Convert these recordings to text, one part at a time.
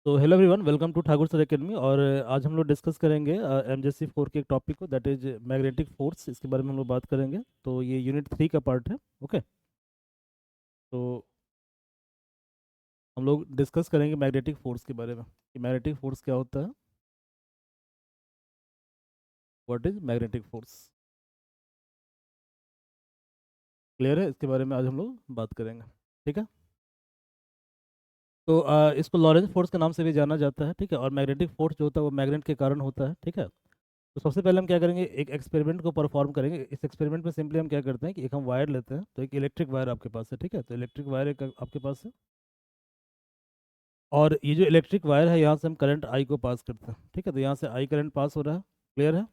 तो hello everyone, welcome to Thakur sir academy. और आज हम लोग डिस्कस करेंगे एमजेसी 4 के एक टॉपिक को, दैट इज मैग्नेटिक फोर्स। इसके बारे में हम लोग बात करेंगे। तो ये यूनिट 3 का पार्ट है। ओके, तो हम लोग डिस्कस करेंगे मैग्नेटिक फोर्स के बारे में कि मैग्नेटिक फोर्स क्या होता है, what is magnetic force. Clear है? इसके बारे में आज हम लोग बात करेंगे। ठीक है। तो इसको लॉरेंस फोर्स के नाम से भी जाना जाता है। ठीक है। और मैग्नेटिक फोर्स जो होता है वो मैग्नेट के कारण होता है। ठीक है। तो सबसे पहले हम क्या करेंगे, एक एक्सपेरिमेंट को परफॉर्म करेंगे। इस एक्सपेरिमेंट में सिंपली हम क्या करते हैं कि एक हम वायर लेते हैं। तो एक इलेक्ट्रिक वायर आपके पास है। ठीक है। तो इलेक्ट्रिक वायर एक आपके पास है, और ये जो इलेक्ट्रिक वायर है यहाँ से हम करंट आई को पास करते हैं। ठीक है। तो यहाँ से आई करंट पास हो रहा है। क्लियर है?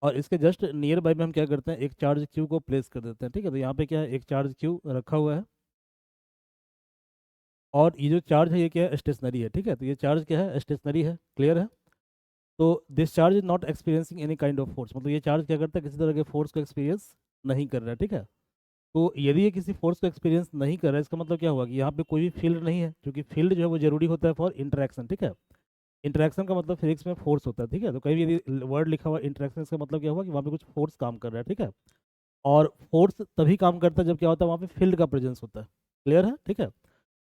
और इसके जस्ट नियर बाय में हम क्या करते हैं, एक चार्ज क्यू को प्लेस कर देते हैं। ठीक है। तो यहाँ पे क्या है, एक चार्ज क्यू रखा हुआ है, और ये जो चार्ज है ये क्या है, स्टेशनरी है। ठीक है। तो ये चार्ज क्या है, स्टेशनरी है। क्लियर है? तो this charge is not experiencing any kind of force, मतलब ये चार्ज क्या करता है, किसी तरह के फोर्स को एक्सपीरियंस नहीं कर रहा है। ठीक है। तो यदि ये किसी फोर्स को एक्सपीरियंस नहीं कर रहा है, इसका मतलब क्या हुआ कि यहाँ पे कोई भी फील्ड नहीं है, क्योंकि फील्ड जो है वो जरूरी होता है फॉर इंटरेक्शन। ठीक है। इंटरेक्शन का मतलब फिजिक्स में फोर्स होता है। ठीक है। तो कहीं भी यदि वर्ड लिखा हुआ इंटरेक्शन, इसका मतलब क्या हुआ कि वहाँ पे कुछ फोर्स काम कर रहा है। ठीक है। और फोर्स तभी काम करता है जब क्या होता है, वहाँ पे फील्ड का प्रेजेंस होता है। क्लियर है? ठीक है।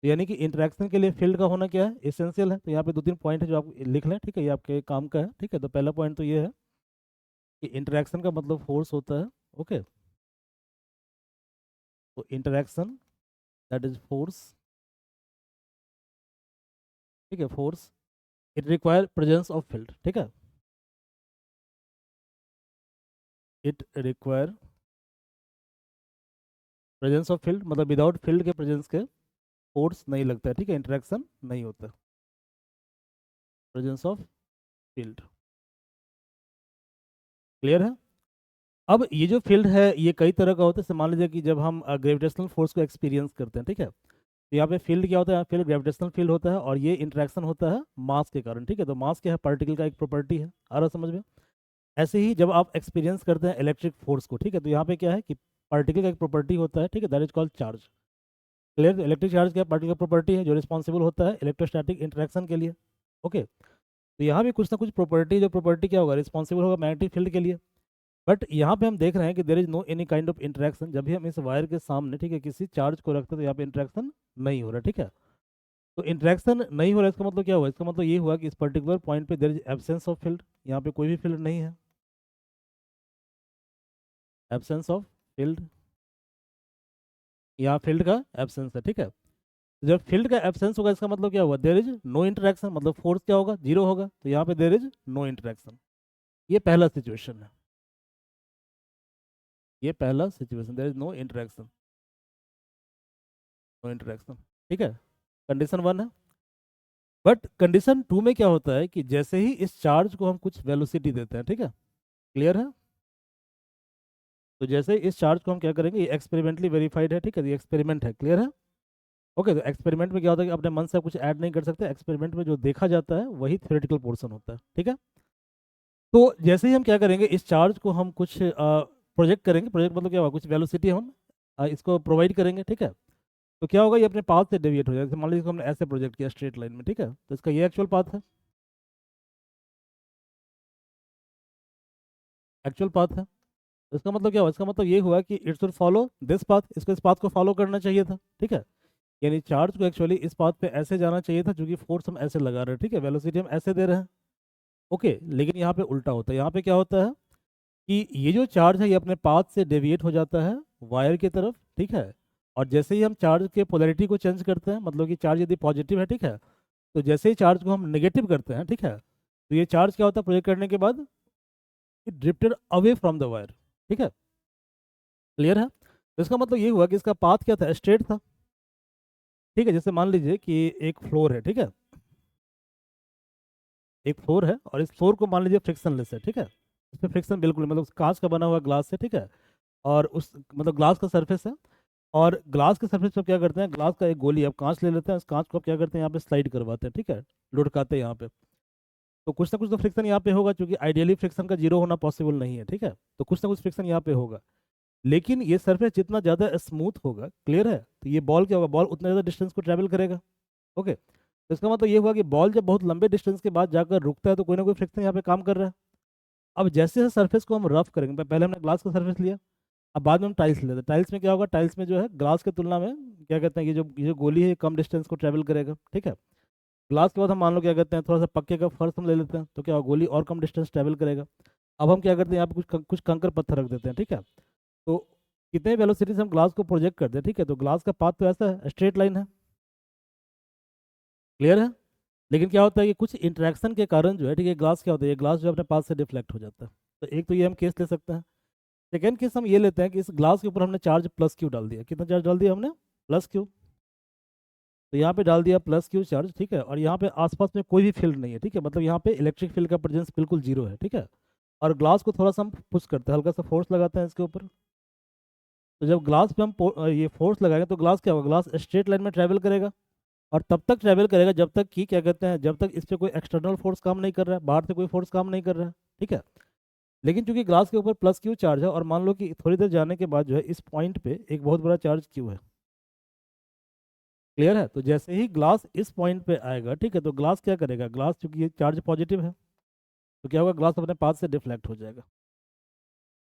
तो यानी कि इंटरेक्शन के लिए फील्ड का होना क्या है, एसेंशियल है। तो यहाँ पे दो तीन पॉइंट है जो आप लिख लें। ठीक है। ये आपके काम का है। ठीक है। तो पहला पॉइंट तो ये है कि इंटरेक्शन का मतलब फोर्स होता है। ओके। तो इंटरेक्शन दैट इज फोर्स। ठीक है। Force it require presence of field. ठीक है। It require presence of field, मतलब विदाउट फील्ड के प्रेजेंस के फोर्स नहीं लगता है। ठीक है। इंटरेक्शन नहीं होता, प्रेजेंस ऑफ फील्ड। क्लियर है? अब ये जो फील्ड है ये कई तरह का होता है। जैसे मान लीजिए कि जब हम ग्रेविटेशनल फोर्स को एक्सपीरियंस करते हैं। ठीक है। तो यहाँ पे फील्ड क्या होता है, फील्ड ग्रेविटेशनल फील्ड होता है, और ये इंटरेक्शन होता है मास के कारण। ठीक है। तो मास क्या है, पार्टिकल का एक प्रॉपर्टी है। आ रहा समझ में? ऐसे ही जब आप एक्सपीरियंस करते हैं इलेक्ट्रिक फोर्स को, ठीक है, तो यहाँ पे क्या है कि पार्टिकल का एक प्रॉपर्टी होता है। ठीक है। That is called charge. Clear? तो इलेक्ट्रिक चार्ज क्या पार्टिकल प्रॉपर्टी है जो रिस्पॉन्सिबल होता है इलेक्ट्रोस्टैटिक इंटरेक्शन के लिए। ओके। तो यहाँ भी कुछ ना कुछ प्रॉपर्टी, जो प्रॉपर्टी क्या होगा, रिस्पॉन्सिबल होगा मैग्नेटिक फील्ड के लिए। बट यहाँ पे हम देख रहे हैं कि there is no any kind of interaction. जब भी हम इस वायर के सामने, ठीक है, किसी चार्ज को रखते हैं तो यहाँ पे इंटरेक्शन नहीं हो रहा। ठीक है। तो इंटरेक्शन नहीं हो रहा, इसका मतलब क्या हुआ, इसका मतलब ये हुआ कि इस पर्टिकुलर पॉइंट पे there is absence of field. यहाँ पे कोई भी फील्ड नहीं है, एब्सेंस ऑफ फील्ड। यहाँ फील्ड का एब्सेंस है। ठीक है। तो जब फील्ड का एब्सेंस होगा, इसका मतलब क्या हुआ, देर इज नो इंटरेक्शन, मतलब फोर्स क्या होगा, जीरो होगा। तो यहाँ पे देर इज नो इंटरेक्शन। ये पहला सिचुएशन है। ये पहला situation, there is no interaction, no interaction. ठीक है। कंडीशन वन है। बट कंडीशन टू में क्या होता है कि जैसे ही इस चार्ज को हम कुछ वेलोसिटी देते हैं, ठीक है, क्लियर है, तो जैसे इस चार्ज को हम क्या करेंगे, ये एक्सपेरिमेंटली वेरीफाइड है। ठीक है। ये एक्सपेरिमेंट है। क्लियर है? ओके। तो एक्सपेरिमेंट में क्या होता है कि अपने मन से आप कुछ ऐड नहीं कर सकते। एक्सपेरिमेंट में जो देखा जाता है वही थ्योरेटिकल पोर्शन होता है। ठीक है। तो जैसे ही हम क्या करेंगे, इस चार्ज को हम कुछ प्रोजेक्ट करेंगे। प्रोजेक्ट मतलब क्या होगा, कुछ वेलोसिटी हम इसको प्रोवाइड करेंगे। ठीक है। तो क्या होगा, ये अपने पाथ से डेविएट हो जाएगा। जैसे मान लीजिए इसको हमने ऐसे प्रोजेक्ट किया स्ट्रेट लाइन में। ठीक है। तो इसका ये एक्चुअल पाथ है, एक्चुअल पाथ है। तो इसका मतलब क्या हुआ, इसका मतलब ये हुआ कि it should follow this path, इसको इस पाथ को फॉलो करना चाहिए था। ठीक है। यानी चार्ज को एक्चुअली इस पाथ पे ऐसे जाना चाहिए था, क्योंकि फोर्स हम ऐसे लगा रहे हैं। ठीक है। वेलोसिटी हम ऐसे दे रहे हैं। ओके। लेकिन यहाँ पे उल्टा होता है। यहाँ पे क्या होता है कि ये जो चार्ज है ये अपने पाथ से डेविएट हो जाता है वायर की तरफ। ठीक है। और जैसे ही हम चार्ज के पोलैरिटी को चेंज करते हैं, मतलब कि चार्ज यदि पॉजिटिव है, ठीक है, तो जैसे ही चार्ज को हम नेगेटिव करते हैं, ठीक है, तो ये चार्ज क्या होता है, प्रोजेक्ट करने के बाद it drifted away from the wire. ठीक है। क्लियर है? तो इसका मतलब ये हुआ कि इसका पाथ क्या था, स्ट्रेट था। ठीक है। जैसे मान लीजिए कि एक फ्लोर है। ठीक है। एक फ्लोर है, और इस फ्लोर को मान लीजिए फ्रिक्शनलेस है। ठीक है। इस पर फ्रिक्शन बिल्कुल, मतलब कांच का बना हुआ ग्लास है। ठीक है। और उस मतलब ग्लास का सरफेस है, और ग्लास के सरफेस पर क्या करते हैं, ग्लास का एक गोली, अब कांच ले लेते हैं, उस कांच को अब क्या करते हैं, यहाँ पे स्लाइड करवाते हैं। ठीक है। लुढ़काते हैं यहाँ पे। तो कुछ ना कुछ तो फ्रिक्शन यहाँ पे होगा, क्योंकि आइडियली फ्रिक्शन का जीरो होना पॉसिबल नहीं है। ठीक है। तो कुछ ना कुछ फ्रिक्शन यहाँ पे होगा। लेकिन ये सरफेस जितना ज़्यादा स्मूथ होगा, क्लियर है, तो ये बॉल क्या होगा, बॉल उतना ज़्यादा डिस्टेंस को ट्रैवल करेगा। ओके। तो इसका मतलब ये हुआ कि बॉल जब बहुत लंबे डिस्टेंस के बाद जाकर रुकता है तो कोई ना कोई फ्रिक्शन यहाँ पे काम कर रहा है। अब जैसे जैसे सरफेस को हम रफ करेंगे, पहले हमने ग्लास का सरफेस लिया, अब बाद में हम टाइल्स लेते हैं। टाइल्स में क्या होगा, टाइल्स में जो है ग्लास की तुलना में क्या कहते हैं, ये जो गोली है ये कम डिस्टेंस को ट्रेवल करेगा, ठीक है। ग्लास के बाद हम मान लो क्या कहते हैं, थोड़ा सा पक्के का फर्श हम ले लेते हैं, तो क्या होगा, गोली और कम डिस्टेंस ट्रेवल करेगा। अब हम क्या करते हैं, यहाँ पे कुछ कंकर पत्थर रख देते हैं, ठीक है। तो कितने वेलोसिटी से हम ग्लास को प्रोजेक्ट करते हैं, ठीक है, तो ग्लास का पाथ तो ऐसा है, स्ट्रेट लाइन है, क्लियर है। लेकिन क्या होता है कि कुछ इंटरेक्शन के कारण जो है, ठीक है, ग्लास क्या होता है, ये ग्लास जो अपने पास से डिफ्लेक्ट हो जाता है। तो एक तो ये हम केस ले सकते हैं। सेकेंड केस हम ये लेते हैं कि इस ग्लास के ऊपर हमने चार्ज प्लस क्यू डाल दिया। कितना चार्ज डाल दिया हमने, प्लस क्यू। तो यहाँ पे डाल दिया प्लस क्यू चार्ज, ठीक है, और यहाँ पे आसपास में कोई भी फील्ड नहीं है, ठीक है, मतलब यहाँ पे इलेक्ट्रिक फील्ड का प्रेजेंस बिल्कुल जीरो है, ठीक है। और ग्लास को थोड़ा सा हम पुश करते हैं, हल्का सा फोर्स लगाते हैं इसके ऊपर। तो जब ग्लास पे हम ये फोर्स लगाएंगे तो ग्लास क्या होगा, ग्लास स्ट्रेट लाइन में ट्रैवल करेगा। और तब तक ट्रैवल करेगा जब तक कि क्या कहते हैं, जब तक इस पर कोई एक्सटर्नल फोर्स काम नहीं कर रहा है, बाहर से कोई फोर्स काम नहीं कर रहा है, ठीक है। लेकिन चूंकि ग्लास के ऊपर प्लस क्यू चार्ज है, और मान लो कि थोड़ी देर जाने के बाद जो है इस पॉइंट पे एक बहुत बड़ा चार्ज क्यू है, क्लियर है। तो जैसे ही ग्लास इस पॉइंट पे आएगा, ठीक है, तो ग्लास क्या करेगा, ग्लास चूंकि ये चार्ज पॉजिटिव है, तो क्या होगा, ग्लास अपने पाथ से डिफ्लेक्ट हो जाएगा।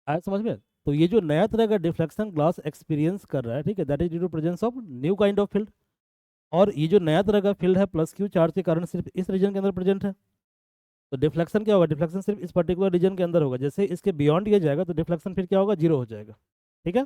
आया समझ में। तो ये जो नया तरह का डिफ्लेक्शन ग्लास एक्सपीरियंस कर रहा है, ठीक है, that is due to presence of new kind of field. और ये जो नया तरह का फील्ड है प्लस क्यू चार्ज के कारण सिर्फ इस रीजन के अंदर प्रेजेंट है। तो डिफ्लेक्शन क्या होगा, डिफ्लेक्शन सिर्फ इस पर्टिकुलर रीजन के अंदर होगा। जैसे इसके बियॉन्ड ये जाएगा तो डिफ्लेक्शन फिर क्या होगा, जीरो हो जाएगा, ठीक है।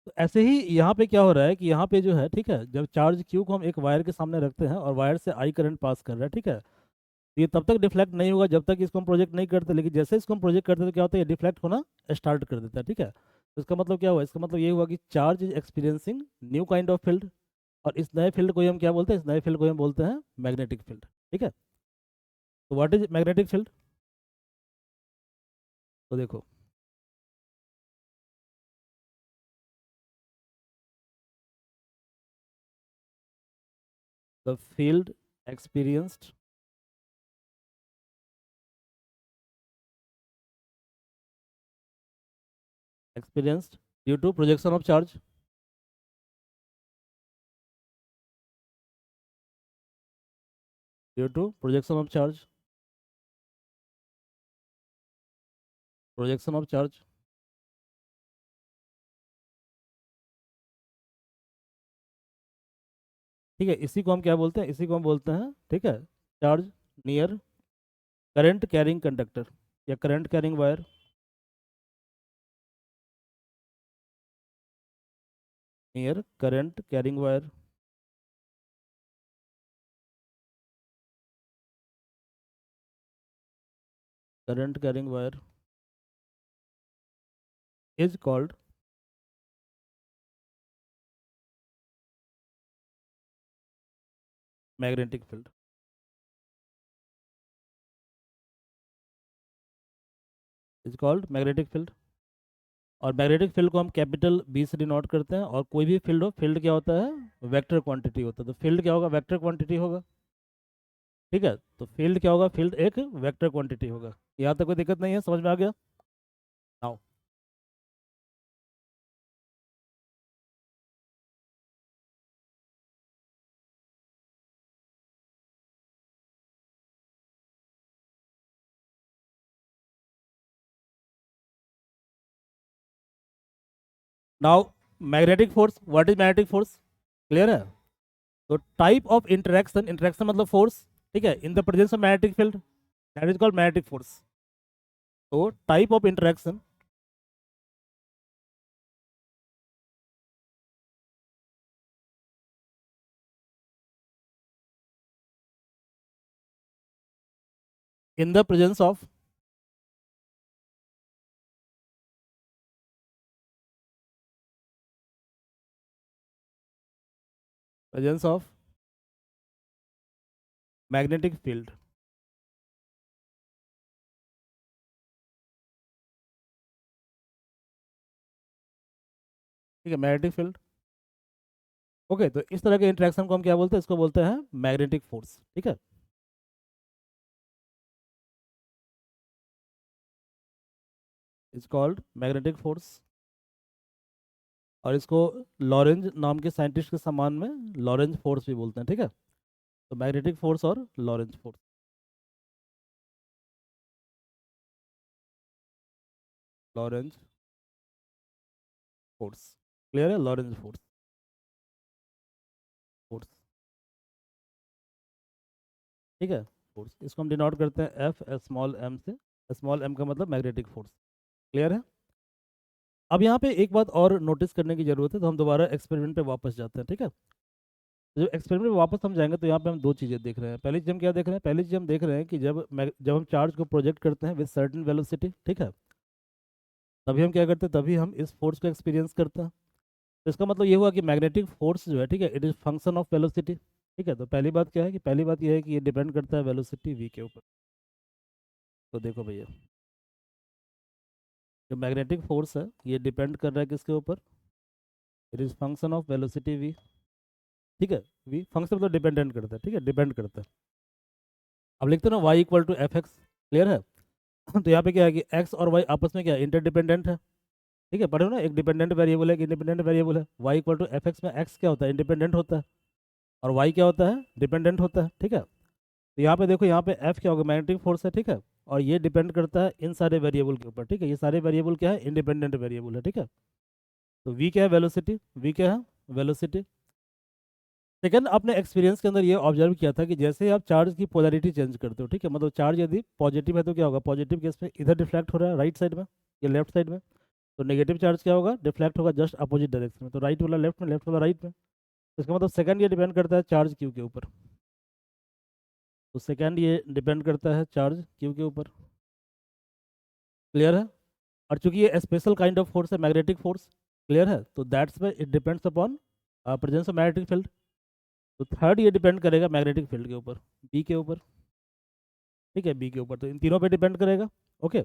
तो ऐसे ही यहाँ पे क्या हो रहा है कि यहाँ पे जो है, ठीक है, जब चार्ज क्यू को हम एक वायर के सामने रखते हैं और वायर से आई करंट पास कर रहा है, ठीक है, तो ये तब तक डिफ्लेक्ट नहीं होगा जब तक इसको हम प्रोजेक्ट नहीं करते। लेकिन जैसे इसको हम प्रोजेक्ट करते हैं तो क्या होता है, ये डिफ्लेक्ट होना स्टार्ट कर देता है, ठीक है। तो इसका मतलब क्या हुआ, इसका मतलब ये हुआ कि charge is experiencing new kind of field. और इस नए फील्ड को ही हम क्या बोलते हैं, इस नए फील्ड को हम बोलते हैं मैग्नेटिक फील्ड, ठीक है। तो व्हाट इज मैग्नेटिक फील्ड, तो देखो, the field experienced experienced due to projection of charge, due to projection of charge, projection of charge, ठीक है। इसी को हम क्या बोलते हैं, इसी को हम बोलते हैं, ठीक है, charge near current carrying conductor या current carrying wire, near current carrying wire, current carrying wire is called magnetic field, is called magnetic field. और मैग्नेटिक फील्ड को हम कैपिटल बी से डिनोट करते हैं। और कोई भी फील्ड हो, फील्ड क्या होता है, वेक्टर क्वांटिटी होता है। तो फील्ड क्या होगा, वेक्टर क्वांटिटी होगा, ठीक है। तो फील्ड क्या होगा, फील्ड एक वेक्टर क्वांटिटी होगा। यहाँ तक कोई दिक्कत नहीं है, समझ में आ गया। Now now magnetic force, what is magnetic force, clear है। तो टाइप ऑफ इंटरेक्शन, इंटरेक्शन मतलब फोर्स, ठीक है, in the presence of magnetic field, that is called magnetic force. तो type of interaction in the presence of, presence of magnetic field, ठीक है, magnetic field. Okay, तो इस तरह के इंटरेक्शन को हम क्या बोलते हैं, इसको बोलते हैं मैग्नेटिक फोर्स, ठीक है। It's called magnetic force. और इसको लॉरेंज नाम के साइंटिस्ट के सम्मान में लॉरेंज फोर्स भी बोलते हैं, ठीक है। तो मैग्नेटिक फोर्स और Lorentz force. Lorentz force, clear है, लॉरेंज फोर्स, फोर्स, ठीक है, फोर्स, इसको हम डिनोट करते हैं एफ स्मॉल एम से। स्मॉल एम का मतलब मैग्नेटिक फोर्स, क्लियर है। अब यहाँ पे एक बात और नोटिस करने की जरूरत है, तो हम दोबारा एक्सपेरिमेंट पे वापस जाते हैं, ठीक है। तो जब एक्सपेरिमेंट में वापस हम जाएंगे तो यहाँ पे हम दो चीज़ें देख रहे हैं। पहली चीज़ हम क्या देख रहे हैं, पहली चीज़ हम देख रहे हैं कि जब हम चार्ज को प्रोजेक्ट करते हैं विद सर्टेन वेलोसिटी, ठीक है, तभी हम क्या करते हैं, तभी हम इस फोर्स को एक्सपीरियंस करते हैं। तो इसका मतलब ये हुआ कि मैग्नेटिक फोर्स जो है, ठीक है, it is function of velocity, ठीक है। तो पहली बात क्या है, कि पहली बात ये है कि ये डिपेंड करता है वेलोसिटी वी के ऊपर। तो देखो भैया, जो मैग्नेटिक फोर्स है ये डिपेंड कर रहा है किसके ऊपर, it is function of velocity V, ठीक है। वी फंक्शन मतलब डिपेंडेंट करता है, ठीक है, डिपेंड करता है। अब लिखते हैं ना Y equal to F X, clear है। तो यहाँ पे क्या है कि एक्स और वाई आपस में क्या इंटरडिपेंडेंट है, ठीक है, पढ़े हो ना, एक डिपेंडेंट वेरिएबल है, एक इंडिपेंडेंट वेरिएबल है। Y equal to F X में एक्स क्या होता है, इंडिपेंडेंट होता है, और वाई क्या होता है, डिपेंडेंट होता है, ठीक है। तो यहाँ पे देखो, यहाँ पे एफ क्या होगा, मैग्नेटिक फोर्स है, ठीक है, और ये डिपेंड करता है इन सारे वेरिएबल के ऊपर, ठीक है। ये सारे वेरिएबल क्या है, इंडिपेंडेंट वेरिएबल है, ठीक है। तो वी क्या है, वेलोसिटी, वी क्या है, वेलोसिटी। सेकंड, आपने एक्सपीरियंस के अंदर ये ऑब्जर्व किया था कि जैसे आप चार्ज की पोलैरिटी चेंज करते हो, ठीक है, मतलब चार्ज यदि पॉजिटिव है तो क्या होगा, पॉजिटिव केस में इधर डिफ्लेक्ट हो रहा है राइट साइड में या लेफ्ट साइड में, तो नेगेटिव चार्ज क्या होगा, डिफ्लेक्ट होगा जस्ट अपोजिट डायरेक्शन में, तो राइट वाला लेफ्ट में, लेफ्ट वाला राइट में। तो इसका मतलब सेकंड ये डिपेंड करता है चार्ज क्यू के ऊपर। तो सेकंड ये डिपेंड करता है चार्ज क्यू के ऊपर, क्लियर है। और चूंकि ये स्पेशल काइंड ऑफ फोर्स है, मैग्नेटिक फोर्स, क्लियर है, तो that's why it depends upon presence of magnetic field. तो थर्ड ये डिपेंड करेगा मैग्नेटिक फील्ड के ऊपर, बी के ऊपर, ठीक है, बी के ऊपर, तो इन तीनों पे डिपेंड करेगा। ओके,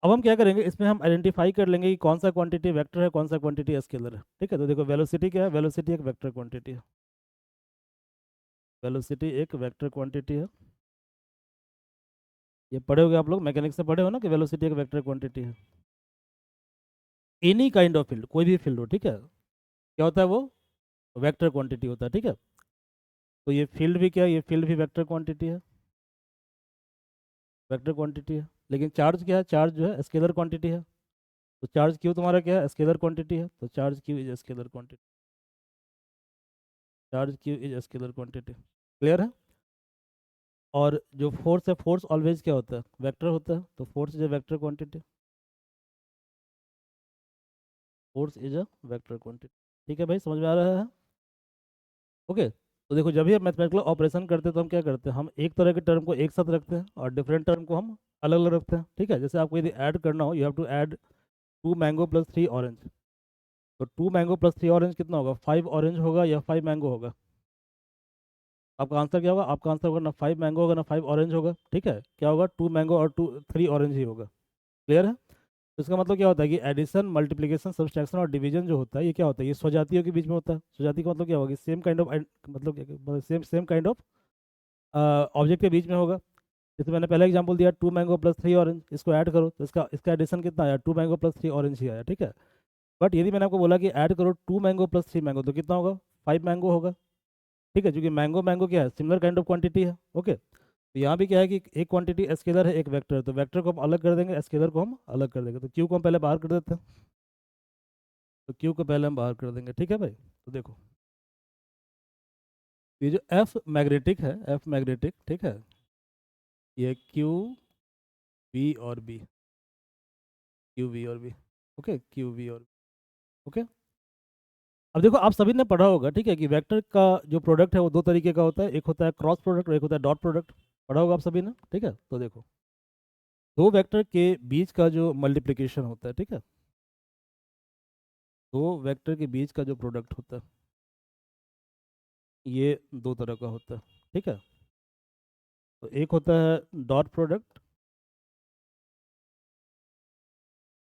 अब हम क्या करेंगे, इसमें हम आइडेंटिफाई कर लेंगे कि कौन सा क्वांटिटी वेक्टर है, कौन सा क्वांटिटी स्केलर है, ठीक है। तो देखो वेलोसिटी क्या है, वेलोसिटी एक वेक्टर क्वांटिटी है, वेलोसिटी एक वेक्टर क्वांटिटी है। ये पढ़े होगे आप लोग, मैकेनिक्स से पढ़े हो ना कि वेलोसिटी एक वेक्टर क्वांटिटी है। एनी काइंड ऑफ फील्ड, कोई भी फील्ड हो, ठीक है, क्या होता है वो, वेक्टर क्वांटिटी होता है, ठीक है। तो ये फील्ड भी क्या है, ये फील्ड भी वेक्टर क्वांटिटी है, वेक्टर क्वांटिटी है। लेकिन चार्ज क्या है, चार्ज जो है स्केलर क्वांटिटी है। तो चार्ज क्यू तुम्हारा क्या है, स्केलर क्वांटिटी है, तो charge Q is scalar quantity, charge Q is scalar quantity, clear है। और जो फोर्स है, फोर्स ऑलवेज क्या होता है, वेक्टर होता है, तो force is a vector quantity, force is a vector quantity, ठीक है भाई, समझ में आ रहा है। ओके, तो देखो जब भी हम मैथमेटिकल ऑपरेशन करते हैं तो हम क्या करते हैं, हम एक तरह के टर्म को एक साथ रखते हैं और डिफरेंट टर्म को हम अलग अलग रखते हैं, ठीक है। जैसे आपको यदि ऐड करना हो, you have to add 2 mango + 3 orange. तो 2 मैंगो + 3 ऑरेंज कितना होगा, 5 ऑरेंज होगा या 5 मैंगो होगा। आपका आंसर क्या होगा, आपका आंसर होगा ना 5 मैंगो होगा ना 5 ऑरेंज होगा, ठीक है, क्या होगा 2 मैंगो और 3 ऑरेंज ही होगा, क्लियर है। तो इसका मतलब क्या होता है कि एडिशन, मल्टीप्लिकेशन, सब्सट्रैक्शन और डिवीजन जो होता है ये क्या होता है, ये स्वजातियों के बीच में होता है। स्वजाति का मतलब क्या होगा, सेम काइंड ऑफ, मतलब क्या, same same kind of object के बीच में होगा। जैसे मैंने पहले एग्जांपल दिया, 2 मैंगो + 3 ऑरेंज, इसको ऐड करो तो इसका एडिशन कितना आया, 2 मैंगो + 3 ऑरेंज ही आया, ठीक है। बट यदि मैंने आपको बोला कि ऐड करो 2 मैंगो + 3 मैंगो, तो कितना होगा, 5 मैंगो होगा, ठीक है, क्योंकि मैंगो मैंगो क्या है, सिमिलर काइंड ऑफ क्वांटिटी है। ओके, तो यहाँ भी क्या है कि एक क्वांटिटी स्केलर है, एक वेक्टर है, तो वेक्टर को हम अलग कर देंगे, स्केलर को हम अलग कर देंगे। तो क्यू को हम पहले बाहर कर देते हैं, तो क्यू को पहले हम बाहर कर देंगे, ठीक है भाई। तो देखो, ये जो एफ मैग्नेटिक है, एफ मैग्नेटिक, ठीक है, ये क्यू वी और बी, क्यू वी और बी, ओके, क्यू वी और, ओके। अब देखो, आप सभी ने पढ़ा होगा, ठीक है, कि वेक्टर का जो प्रोडक्ट है वो दो तरीके का होता है, एक होता है क्रॉस प्रोडक्ट और एक होता है डॉट प्रोडक्ट। पढ़ा होगा आप सभी ने, ठीक है। तो देखो, दो वेक्टर के बीच का जो मल्टीप्लिकेशन होता है, ठीक है, दो वेक्टर के बीच का जो प्रोडक्ट होता है ये दो तरह का होता है, ठीक है। तो एक होता है डॉट प्रोडक्ट,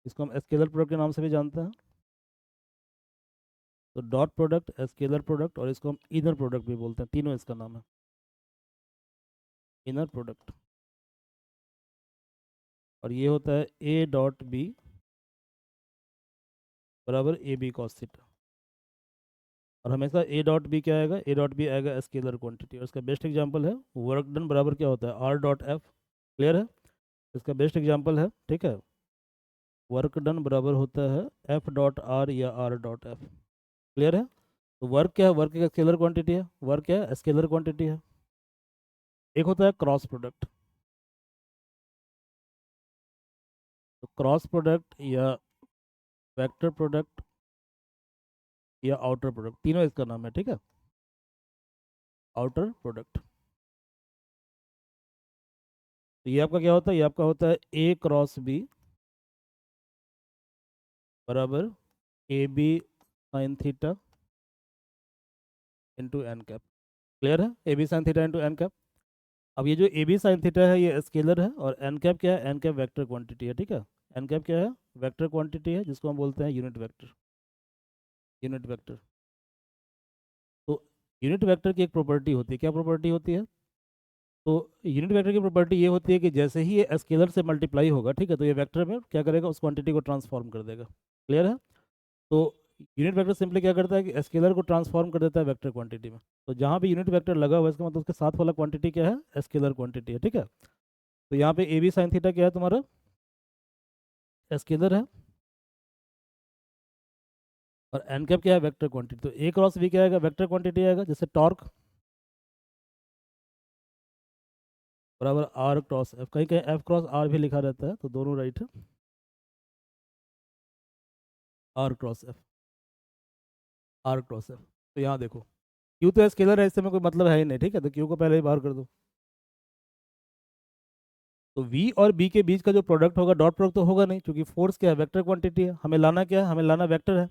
इसको हम स्केलर प्रोडक्ट के नाम से भी जानते हैं। तो डॉट प्रोडक्ट, स्केलर प्रोडक्ट, और इसको हम इनर प्रोडक्ट भी बोलते हैं, तीनों इसका नाम है, इनर प्रोडक्ट। और ये होता है ए डॉट बी बराबर ए बी कॉस थीटा, और हमेशा ए डॉट बी क्या आएगा, ए डॉट बी आएगा स्केलर क्वांटिटी। और इसका बेस्ट एग्जांपल है वर्क डन बराबर क्या होता है, आर डॉट एफ। क्लियर है, इसका बेस्ट एग्जांपल है, ठीक है। वर्क डन बराबर होता है एफ डॉट आर या आर डॉट एफ। क्लियर है। तो वर्क क्या है, वर्क एक स्केलर क्वांटिटी है, वर्क क्या है, स्केलर क्वांटिटी है। एक होता है क्रॉस प्रोडक्ट। तो क्रॉस प्रोडक्ट या वेक्टर प्रोडक्ट या आउटर प्रोडक्ट, तीनों इसका नाम है, ठीक है। आउटर प्रोडक्ट, तो ये आपका क्या होता है, ये आपका होता है ए क्रॉस बी बराबर A B sine theta into N cap. Clear है, A B sine theta into N cap. अब ये जो ए बी साइन थीटा है ये स्केलर है, और एन कैप क्या है, एन कैप वेक्टर क्वांटिटी है, ठीक है। एन कैप क्या है, वेक्टर क्वांटिटी है, जिसको हम बोलते हैं यूनिट वेक्टर। यूनिट वेक्टर, तो यूनिट वेक्टर की एक प्रॉपर्टी होती है, क्या प्रॉपर्टी होती है, तो यूनिट वेक्टर की प्रॉपर्टी ये होती है कि जैसे ही ये स्केलर से मल्टीप्लाई होगा, ठीक है, तो ये वेक्टर में क्या करेगा, उस क्वांटिटी को ट्रांसफॉर्म कर देगा। क्लियर है। तो यूनिट वेक्टर सिंपली क्या करता है कि स्केलर को ट्रांसफॉर्म कर देता है वेक्टर क्वांटिटी में। तो जहाँ भी यूनिट वेक्टर लगा हुआ है, इसका मतलब उसके साथ वाला क्वांटिटी क्या है, स्केलर क्वांटिटी है, ठीक है। तो यहाँ पे ए बी साइन थीटा क्या है तुम्हारा, स्केलर है, और एन कैप क्या है, वेक्टर क्वांटिटी। तो ए क्रॉस बी क्या आएगा, वेक्टर क्वांटिटी आएगा, जैसे टॉर्क बराबर आर क्रॉस एफ। कहीं कहीं एफ क्रॉस आर भी लिखा रहता है, तो दोनों राइट है, R cross F, R cross F. तो यहाँ देखो क्यू तो स्केलर है, इससे में कोई मतलब है ही नहीं, ठीक है, तो क्यू को पहले ही बाहर कर दो। तो वी और बी के बीच का जो प्रोडक्ट होगा, डॉट प्रोडक्ट तो होगा नहीं, क्योंकि फोर्स क्या है, वेक्टर क्वांटिटी है, हमें लाना क्या है, हमें लाना वेक्टर है।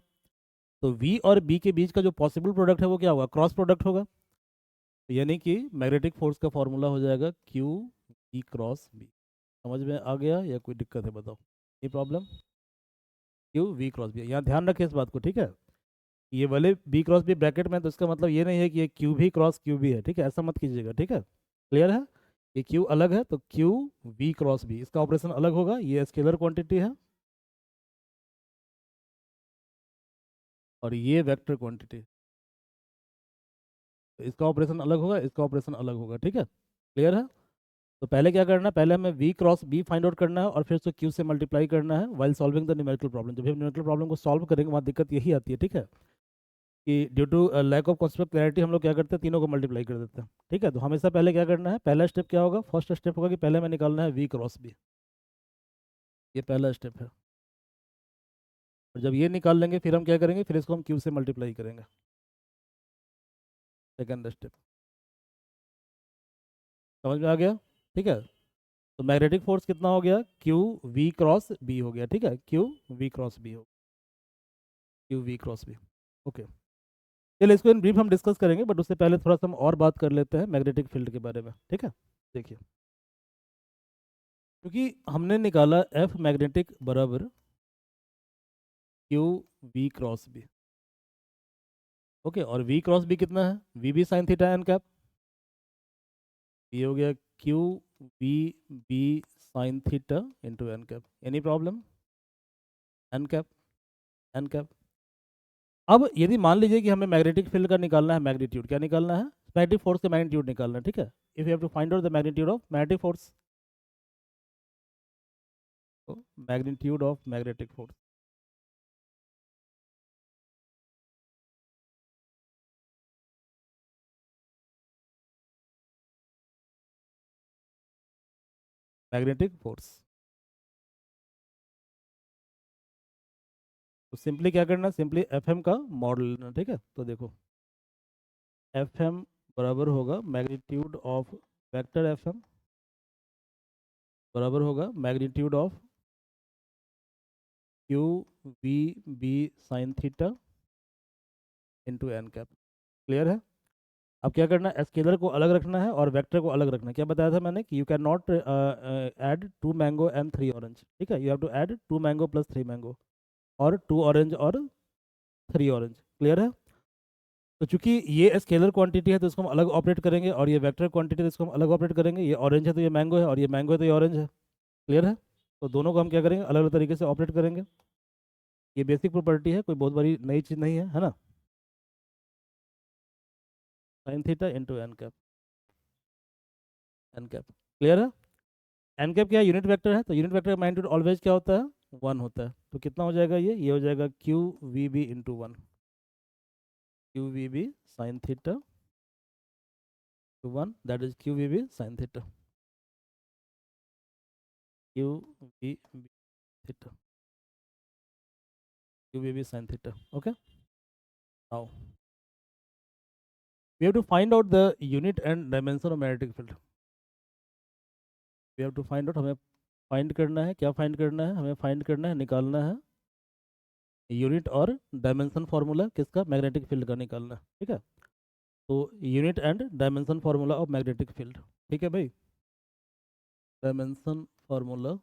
तो वी और बी के बीच का जो पॉसिबल प्रोडक्ट है वो क्या होगा, क्रॉस प्रोडक्ट होगा। तो यानी कि मैग्नेटिक फोर्स का फॉर्मूला हो जाएगा क्यू बी क्रॉस बी। समझ में आ गया या कोई दिक्कत है बताओ, ये problem, Q V cross B. यहाँ ध्यान रखें इस बात को, ठीक है। ये वाले बी क्रॉस बी ब्रैकेट में, तो इसका मतलब ये नहीं है कि ये क्यू भी क्रॉस क्यू भी है, ठीक है, ऐसा मत कीजिएगा, ठीक है। क्लियर है। ये क्यू अलग है, तो क्यू वी क्रॉस बी, इसका ऑपरेशन अलग होगा, ये स्केलर क्वांटिटी है, और ये वेक्टर क्वांटिटी, तो इसका ऑपरेशन अलग होगा, इसका ऑपरेशन अलग होगा, ठीक है। क्लियर है। तो पहले क्या करना है, पहले हमें V cross B find out करना है, और फिर उसको क्यू से मल्टीप्लाई करना है while solving the numerical problem. जब भी हम न्यूमेरिकल प्रॉब्लम को सॉल्व करेंगे, वहाँ दिक्कत यही आती है, ठीक है, कि due to lack of concept clarity हम लोग क्या करते हैं, तीनों को मल्टीप्लाई कर देते हैं, ठीक है। तो हमेशा पहले क्या करना है, पहला स्टेप क्या होगा, फर्स्ट स्टेप होगा कि पहले हमें निकालना है वी क्रॉस बी, ये पहला स्टेप है। और जब ये निकाल लेंगे, फिर हम क्या करेंगे, फिर इसको हम क्यू से मल्टीप्लाई करेंगे, सेकेंड स्टेप। समझ में आ गया, ठीक है। तो मैग्नेटिक फोर्स कितना हो गया, क्यू वी क्रॉस बी हो गया, ठीक है, क्यू वी क्रॉस बी हो, Q V cross B. Okay, चलिए इसको इन ब्रीफ हम डिस्कस करेंगे, बट उससे पहले थोड़ा सा हम और बात कर लेते हैं मैग्नेटिक फील्ड के बारे में, ठीक है। देखिए, क्योंकि हमने निकाला एफ मैग्नेटिक बराबर Q V cross B, okay, और वी क्रॉस बी कितना है, V B sine theta N cap. ये हो गया Q V B sine theta into N cap. Any problem, N cap, N cap. अब यदि मान लीजिए कि हमें मैग्नेटिक फील्ड का निकालना है मैग्नीट्यूड, क्या निकालना है, मैग्नेटिक फोर्स का मैग्नीट्यूड निकालना है, ठीक है। If you have to find out the magnitude of magnetic force, तो magnitude of magnetic force, magnetic force. तो सिंपली क्या करना है, सिंपली एफ एम का मॉडल लेना, ठीक है। तो देखो एफ एम बराबर होगा magnitude of vector F M बराबर होगा magnitude of Q V B sine theta into N cap. Clear है। अब क्या करना है, स्केलर को अलग रखना है और वेक्टर को अलग रखना है। क्या बताया था मैंने कि you can not add 2 mango and 3 orange, ठीक है, you have to add 2 mango plus 3 mango, और 2 ऑरेंज और 3 ऑरेंज। क्लियर है। तो चूंकि ये स्केलर क्वांटिटी है, तो इसको हम अलग ऑपरेट करेंगे, और ये वेक्टर क्वांटिटी है, तो इसको हम अलग ऑपरेट करेंगे। ये ऑरेंज है तो ये मैंगो है, और ये मैंगो है तो ये ऑरेंज है। क्लियर है। तो दोनों को हम क्या करेंगे, अलग अलग तरीके से ऑपरेट करेंगे। ये बेसिक प्रॉपर्टी है, कोई बहुत बड़ी नई चीज़ नहीं है, है ना। Sine theta into N cap. N cap clear है। एन कैप क्या है, यूनिट वेक्टर है, तो यूनिट वेक्टर का मैग्नीट्यूड ऑलवेज क्या होता है, 1 होता है। तो कितना हो जाएगा ये हो जाएगा Q V B into 1, Q V B sine theta to 1, that is Q V B sine theta, Q V B theta, Q V B sine theta. Okay, now we have to find out the unit and dimension of magnetic field. We have to find out, हमें find करना है, क्या find करना है, हमें find करना है, निकालना है यूनिट और डायमेंशन फार्मूला किसका, मैग्नेटिक फील्ड का निकालना है। ठीक है, तो unit and dimension formula of magnetic field. ठीक है भाई, dimension formula,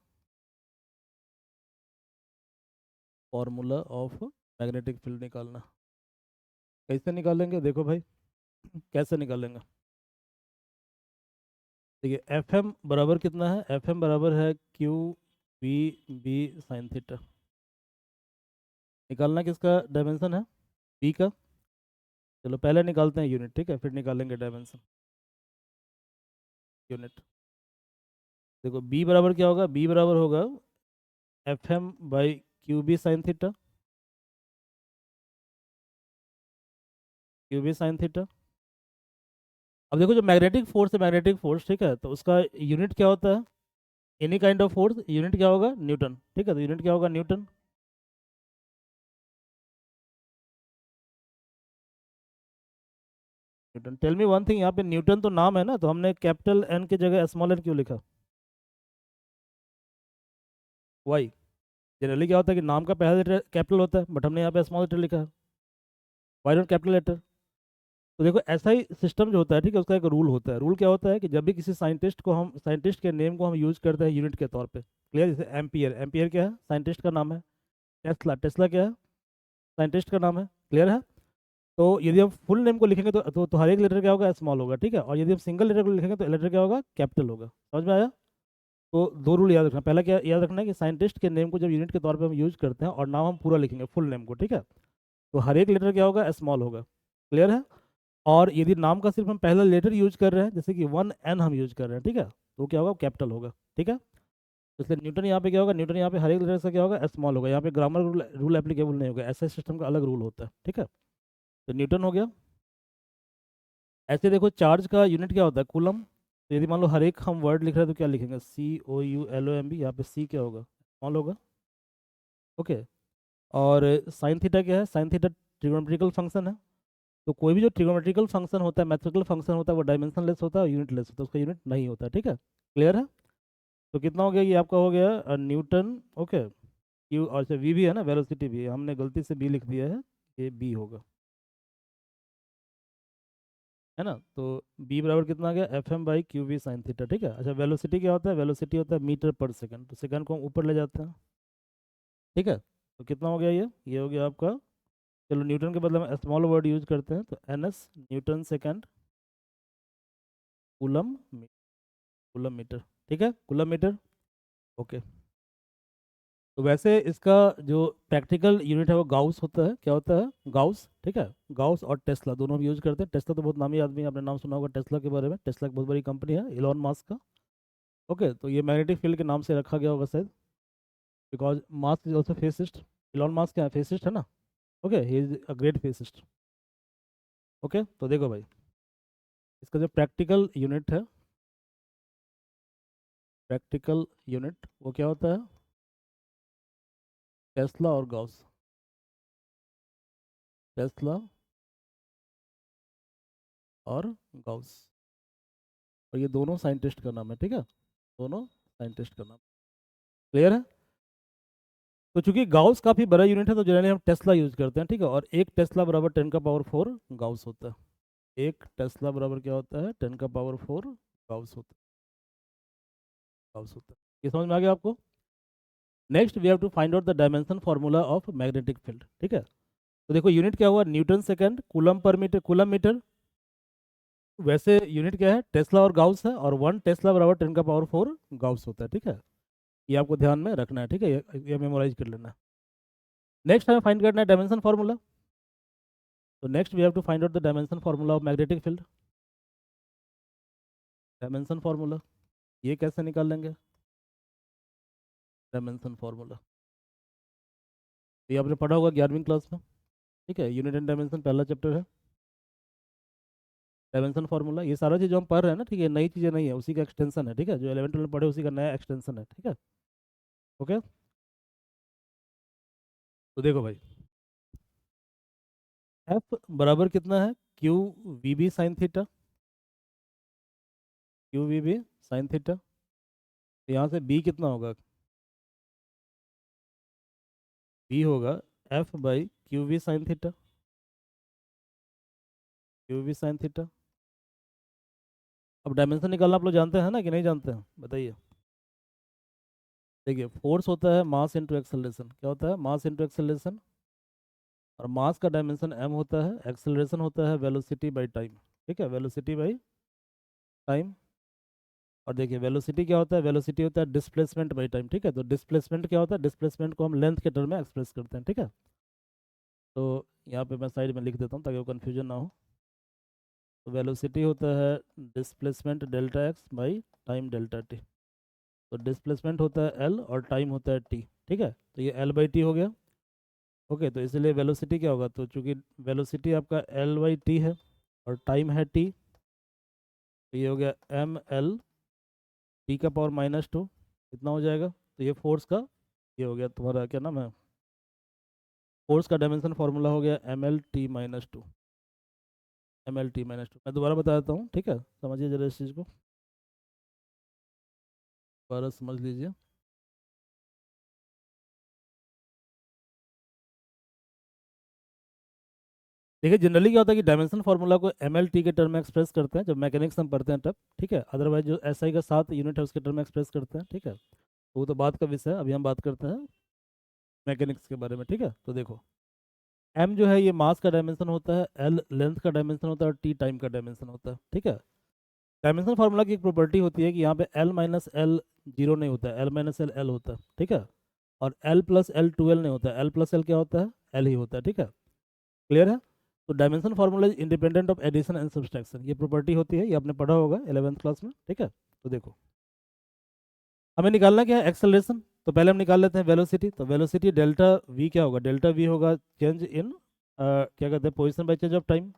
formula of magnetic field निकालना। कैसे निकालेंगे, देखो भाई कैसे निकालेंगे। देखिए एफ एम बराबर कितना है, एफ एम बराबर है Q V B sine theta. निकालना किसका डायमेंशन है, बी का। चलो पहले निकालते हैं यूनिट, ठीक है, फिर निकालेंगे डायमेंशन। यूनिट देखो बी बराबर क्या होगा, बी बराबर होगा F M by Q B sine theta, Q B sine theta. अब देखो जो मैग्नेटिक फोर्स है, मैग्नेटिक फोर्स, ठीक है, तो उसका यूनिट क्या होता है, any kind of force unit क्या होगा, न्यूटन। ठीक है, तो यूनिट क्या होगा, newton. Newton, tell me one thing, यहाँ पे न्यूटन तो नाम है ना, तो हमने कैपिटल एन की जगह स्मॉल एन क्यों लिखा, वाई। जनरली क्या होता है कि नाम का पहला लेटर कैपिटल होता है, बट हमने यहाँ पे स्मॉल लेटर लिखा है, वाई नॉट कैपिटल लेटर। तो देखो ऐसा ही सिस्टम जो होता है, ठीक है, उसका एक रूल होता है। रूल क्या होता है कि जब भी किसी साइंटिस्ट को हम, साइंटिस्ट के नेम को हम यूज करते हैं यूनिट के तौर पे, क्लियर। जैसे एम्पियर, एम्पियर क्या है, साइंटिस्ट का नाम है। टेस्ला, टेस्ला क्या है, साइंटिस्ट का नाम है, क्लियर है। तो यदि हम फुल नेम को लिखेंगे तो हर एक लेटर क्या होगा, स्मॉल होगा, ठीक है। और यदि हम सिंगल लेटर को लिखेंगे तो लेटर क्या होगा, कैपिटल होगा। समझ में आया। तो दो रूल याद रखना, पहला क्या याद रखना है कि साइंटिस्ट के नेम को जब यूनिट के तौर पे हम यूज करते हैं और नाम हम पूरा लिखेंगे फुल नेम को, ठीक है, तो हर एक लेटर क्या होगा, स्मॉल होगा, क्लियर है। और यदि नाम का सिर्फ हम पहला लेटर यूज कर रहे हैं, जैसे कि 1 N हम यूज कर रहे हैं, ठीक है, तो क्या होगा, कैपिटल होगा, ठीक है। इसलिए न्यूटन यहाँ पे क्या होगा, न्यूटन यहाँ पे हर एक लेटर से क्या होगा, स्मॉल होगा। यहाँ पे ग्रामर रूल एप्लीकेबल नहीं होगा, ऐसे सिस्टम का अलग रूल होता है, ठीक है। तो न्यूटन हो गया। ऐसे देखो चार्ज का यूनिट क्या होता है, कूलम। तो यदि मान लो हर एक हम वर्ड लिख रहे हैं तो क्या लिखेंगे, COULOMB, यहाँ पे सी क्या होगा, स्मॉल होगा, ओके। और साइन थीटा क्या है, साइन थीटा ट्रिग्नोमेट्रिकल फंक्शन है। तो कोई भी जो ट्रिग्नोमेट्रिकल फंक्शन होता है, मैथमेटिकल फंक्शन होता है, वो डायमेंशन लेस होता है और यूनिट लेस होता है, उसका यूनिट नहीं होता है, ठीक है, क्लियर है। तो कितना हो गया, ये आपका हो गया न्यूटन, ओके। क्यू और वी भी है ना, वेलोसिटी भी है, हमने गलती से बी लिख दिया है, ये बी होगा, है ना। तो बी बराबर कितना आ गया, F M by Q B sine theta, ठीक है। अच्छा वेलोसिटी क्या होता है, वेलोसिटी होता है मीटर पर सेकंड, तो सेकंड को हम ऊपर ले जाते हैं, ठीक है। तो कितना हो गया, ये हो गया आपका, चलो न्यूटन के बदले में स्मॉल वर्ड यूज करते हैं, तो NS newton second coulomb, coulomb metre, ठीक है, कूलम मीटर, ओके। तो वैसे इसका जो प्रैक्टिकल यूनिट है वो गाउस होता है, क्या होता है, गाउस, ठीक है। गाउस और टेस्ला दोनों हम यूज करते हैं। टेस्ला तो बहुत नामी आदमी है, आपने नाम सुना होगा टेस्ला के बारे में। टेस्ला एक बहुत बड़ी कंपनी है, इलॉन मास्क का, ओके। तो ये मैग्नेटिक फील्ड के नाम से रखा गया होगा शायद, because mask is also fascist. Elon Musk क्या फेसिस्ट है ना, okay, he is a great fascist, okay. तो देखो भाई इसका जो प्रैक्टिकल यूनिट है, प्रैक्टिकल यूनिट वो क्या होता है, टेस्ला और गाउस, टेस्ला और गाउस। और ये दोनों साइंटिस्ट का नाम है, ठीक है, दोनों साइंटिस्ट का नाम, क्लियर है। तो चूंकि गाउस काफ़ी बड़ा यूनिट है तो जनरली हम टेस्ला यूज करते हैं, ठीक है। और एक टेस्ला बराबर 10⁻⁴ गाउस होता है। एक टेस्ला बराबर क्या होता है, 10⁻⁴ गाउस होता है, गाउस होता है। ये समझ में आ गया आपको। Next we have to find out the dimension formula of magnetic field, ठीक है। तो देखो यूनिट क्या हुआ, newton second coulomb per metre, coulomb metre. वैसे यूनिट क्या है, टेस्ला और गाउस है, और 1 टेस्ला बराबर 10⁻⁴ गाउस होता है, ठीक है। ये आपको ध्यान में रखना है, ठीक है, ये मेमोराइज कर लेना है। नेक्स्ट हमें फाइंड करना है डायमेंशन फार्मूला। तो next we have to find out the dimension formula of magnetic field. Dimension formula ये कैसे निकाल लेंगे? डायमेंशन फार्मूला ये आपने पढ़ा होगा 11वीं क्लास में, ठीक है, यूनिट एंड डायमेंशन पहला चैप्टर है। डायमेंशन फार्मूला ये सारा चीज़ जो हम पढ़ रहे हैं ना, ठीक है, नई चीज़ें नहीं है, उसी का एक्सटेंशन है, ठीक है, जो 11th में पढ़े उसी का नया एक्सटेंशन है, ठीक है। ओके, तो देखो भाई, एफ बराबर कितना है? Q V B sine theta, Q V B sine theta. तो यहाँ से बी कितना होगा? बी होगा F by Q V sine theta, Q V sine theta. अब डायमेंशन निकालना आप लोग जानते हैं ना कि नहीं जानते हैं, बताइए। देखिए, फोर्स होता है मास इंटू एक्सेलरेशन। क्या होता है? Mass into acceleration. और मास का डायमेंशन m होता है, एक्सेलरेशन होता है वेलोसिटी बाई टाइम, ठीक है, वेलोसिटी बाई टाइम। और देखिए, वेलोसिटी क्या होता है? वेलोसिटी होता है डिस्प्लेसमेंट बाई टाइम, ठीक है। तो डिस्प्लेसमेंट क्या होता है? डिस्प्लेसमेंट को हम लेंथ के टर्म में एक्सप्रेस करते हैं, ठीक है। तो यहाँ पे मैं साइड में लिख देता हूँ ताकि वो कन्फ्यूजन ना हो। तो वेलोसिटी होता है displacement delta x by time delta T. तो डिस्प्लेसमेंट होता है एल और टाइम होता है टी, ठीक है। तो ये एल बाई टी हो गया। ओके, तो इसलिए वेलोसिटी क्या होगा? तो चूंकि वेलोसिटी आपका एल बाई टी है और टाइम है टी, तो ये हो गया एम एल टी का पावर -2, इतना हो जाएगा। तो ये फोर्स का, ये हो गया तुम्हारा क्या नाम है, फोर्स का डायमेंशन फार्मूला हो गया ml t-2, ml t-2। मैं दोबारा बता देता हूँ, ठीक है, समझिए जरा इस चीज़ को, दोबारा समझ लीजिए। देखिए, जनरली क्या होता है कि डायमेंशन फार्मूला को ml t के टर्म में एक्सप्रेस करते हैं जब मैकेनिक्स हम पढ़ते हैं तब, ठीक है। अदरवाइज जो SI का 7 यूनिट है उसके टर्म में एक्सप्रेस करते हैं, ठीक है। तो वो तो बात का विषय है, अभी हम बात करते हैं मैकेनिक्स के बारे में, ठीक है। तो देखो, m जो है ये मास का डायमेंशन होता है, l लेंथ का डायमेंशन होता है और t टाइम का डायमेंशन होता है, ठीक है। डायमेंशन फार्मूला की एक प्रॉपर्टी होती है कि यहाँ पे l माइनस एल जीरो नहीं होता है, l माइनस एल एल होता है, ठीक है। और l प्लस एल 12 नहीं होता है, l प्लस एल क्या होता है? l ही होता है, ठीक है। क्लियर है? तो dimension formula is independent of addition and subtraction, ये प्रॉपर्टी होती है, ये आपने पढ़ा होगा 11th क्लास में, ठीक है। तो देखो, हमें निकालना क्या है? एक्सेलरेशन। तो पहले हम निकाल लेते हैं वेलोसिटी। तो वेलोसिटी डेल्टा वी क्या होगा? डेल्टा वी होगा चेंज इन क्या कहते हैं, position by change of time.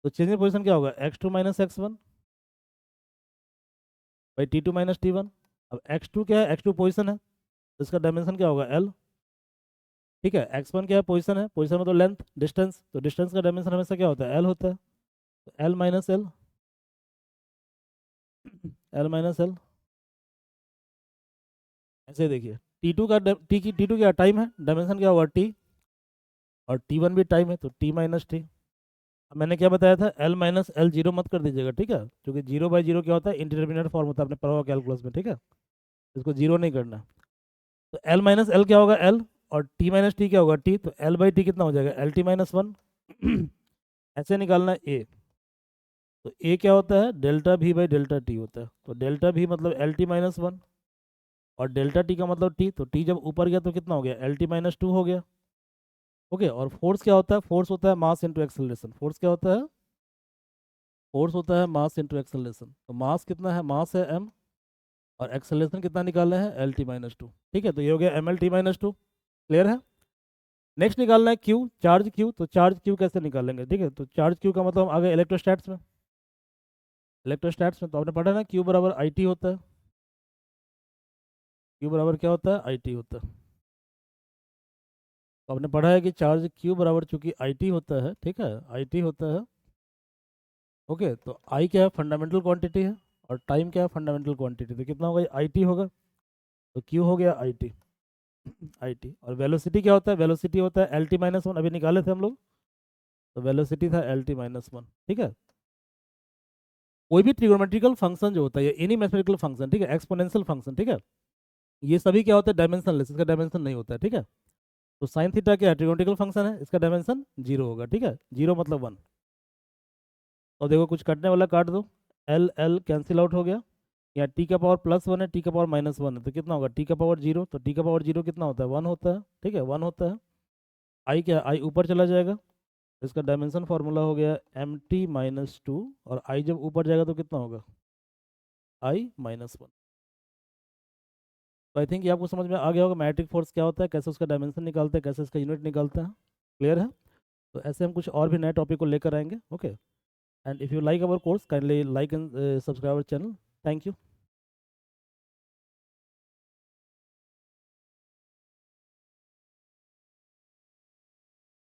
तो चेंज इन पोजिशन क्या होगा? x2 minus x1 by t2 minus t1। अब x2 क्या है? x2 पोजिशन है, तो इसका डायमेंशन क्या होगा? l, ठीक है। x1 क्या है? पोजिशन है, पोजिशन मतलब लेंथ, डिस्टेंस, तो डिस्टेंस का डायमेंशन हमेशा क्या होता है? l होता है। तो l minus L, l minus L, ऐसे देखिए। t2 का t2 क्या टाइम है, डायमेंशन क्या होगा? t, और t1 भी टाइम है, तो t माइनस टी। अब मैंने क्या बताया था? l माइनस एल जीरो मत कर दीजिएगा, ठीक है, क्योंकि जीरो बाई जीरो क्या होता है? इंडिटरमिनेट फॉर्म होता है, आपने पढ़ा होगा कैलकुलस में, ठीक है। इसको जीरो नहीं करना। तो l माइनस एल क्या होगा? l, और t माइनस टी क्या होगा? t। तो l बाई टी कितना हो जाएगा? LT-1। ऐसे निकालना है a। तो a क्या होता है? Delta v by delta T होता है। तो डेल्टा v मतलब LT-1, और डेल्टा टी का मतलब t। तो t जब ऊपर गया तो कितना हो गया? LT-2 हो गया। ओके, और फोर्स क्या होता है? फोर्स होता है मास इंटू एक्सेलरेशन। फोर्स क्या होता है? फोर्स होता है मास इंटू एक्सेलरेशन। तो मास कितना है? मास है m, और एक्सेलरेशन कितना निकालना है? LT-2, ठीक है। तो ये हो गया MLT-2। क्लियर है? नेक्स्ट निकालना है क्यू, चार्ज क्यू। तो चार्ज क्यू कैसे निकालेंगे? ठीक है, तो चार्ज क्यू का मतलब हम आगे इलेक्ट्रोस्टैट्स में, इलेक्ट्रोस्टैट्स में तो आपने पढ़ा ना, क्यू बराबर आई टी होता है। क्यू बराबर क्या होता है? आई टी होता है। तो आपने पढ़ा है कि चार्ज क्यू बराबर चूंकि आई टी होता है, ठीक है, आई टी होता है। ओके, तो आई क्या है? फंडामेंटल क्वांटिटी है, और टाइम क्या है? Fundamental quantity. तो कितना होगा? आई टी होगा। तो क्यू हो गया आई टी, आई टी। और वेलोसिटी क्या होता है? वेलोसिटी होता है LT-1, अभी निकाले थे हम लोग। तो वेलोसिटी था LT-1, ठीक है। कोई भी ट्रिगोनोमेट्रिकल फंक्शन जो होता है, एनी मैथमेटिकल फंक्शन, ठीक है, एक्सपोनेंशियल फंक्शन, ठीक है, ये सभी क्या होता है? डायमेंशनलेस, इसका डायमेंशन नहीं होता है, ठीक है। तो साइन थीटा क्या है? ट्रिगोनोमेट्रिकल फंक्शन है, इसका डायमेंशन जीरो होगा, ठीक है, जीरो मतलब 1। और देखो, कुछ कटने वाला काट दो, एल एल कैंसिल आउट हो गया। या टी का पावर +1 है, टी का पावर -1 है, तो कितना होगा? टी का पावर जीरो। तो टी का पावर जीरो कितना होता है? 1 होता है, ठीक है, 1 होता है। आई क्या? आई ऊपर चला जाएगा, इसका डायमेंशन फार्मूला हो गया mt-2, और i जब ऊपर जाएगा तो कितना होगा, i-1। तो आई थिंक ये आपको समझ में आ गया होगा मैग्नेटिक फोर्स क्या होता है, कैसे उसका डायमेंशन निकालते हैं, कैसे इसका यूनिट निकालते हैं। क्लियर है? तो ऐसे हम कुछ और भी नए टॉपिक को लेकर आएंगे। Okay, and if you like our course kindly like and subscribe our channel. Thank you.